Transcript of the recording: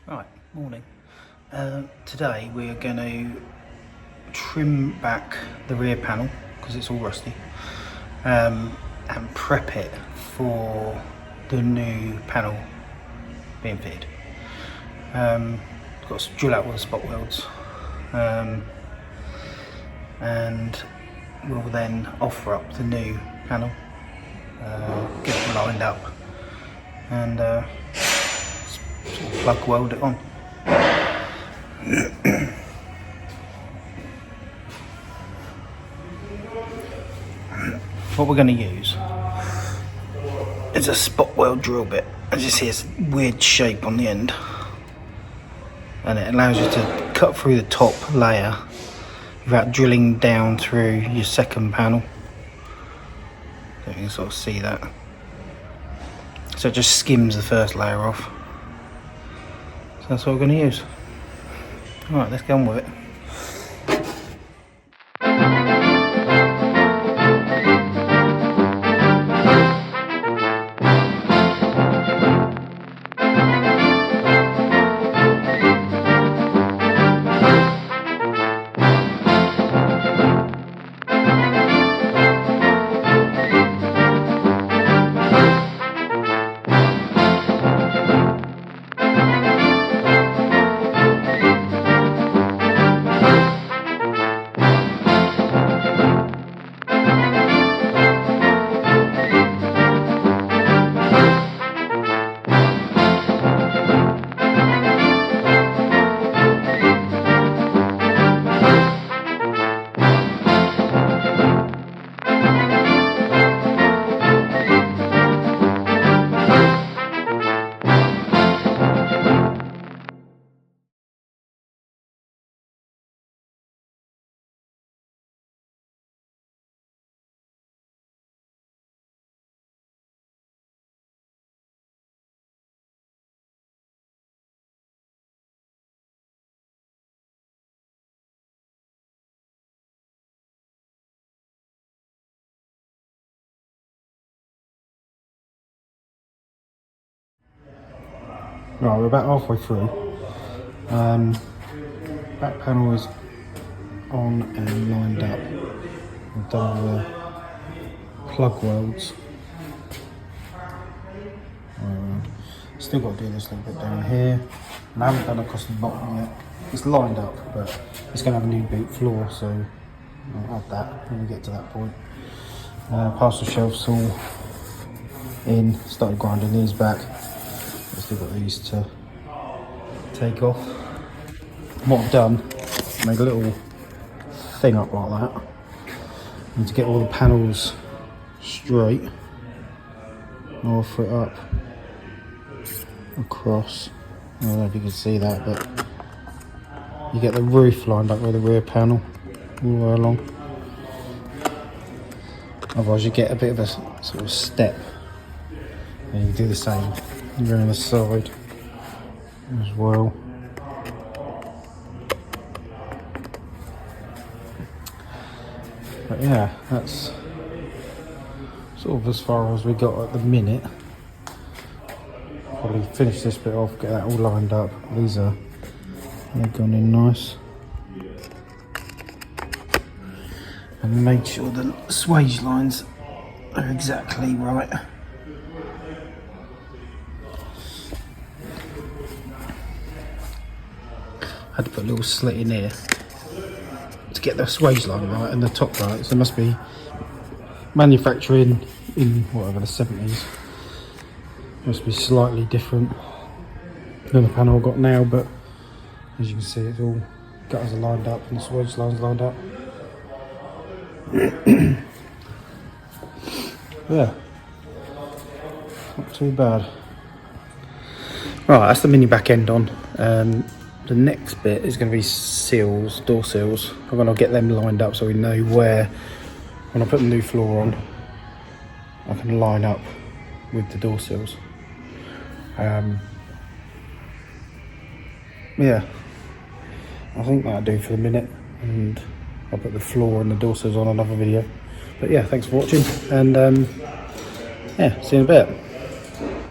Right, morning. Today we are going to trim back the rear panel because it's all rusty and prep it for the new panel being fitted. Got to drill out all the spot welds and we'll then offer up the new panel, get it lined up and plug weld it on. What we're going to use is a spot weld drill bit. As you see, it's a weird shape on the end and it allows you to cut through the top layer without drilling down through your second panel. So you can sort of see that. So it just skims the first layer off. So that's what we're going to use. Alright, let's get on with it. Right, we're about halfway through. Back panel is on and lined up. We've done all the plug welds. Still got to do this little bit down here. And I haven't done across the bottom yet. It's lined up, but it's going to have a new boot floor, so I'll add that when we get to that point. Parcel shelves all in. Started grinding these back. Still got these to take off. What I've done, made a little thing up like that, and to get all the panels straight, I'll offer it up across. I don't know if you can see that, but you get the roof lined up with the rear panel all the way along. Otherwise you get a bit of a sort of step, and you do the same. Go on the side as well. But yeah, that's sort of as far as we got at the minute. Probably finish this bit off, get that all lined up. These are, they're gone in nice. And make sure the swage lines are exactly right. Had to put a little slit in here to get the swage line right and the top right. So it must be manufacturing in whatever the 70s. Must be slightly different than the panel I've got now, but as you can see, it's all gutters are lined up and the swage line's lined up. Yeah, not too bad. Right, that's the mini back end on. The next bit is going to be seals, door seals. I'm going to get them lined up so we know where, when I put the new floor on, I can line up with the door seals. Yeah, I think that'll do for the minute, and I'll put the floor and the door seals on another video. But yeah, thanks for watching, and yeah, see you in a bit.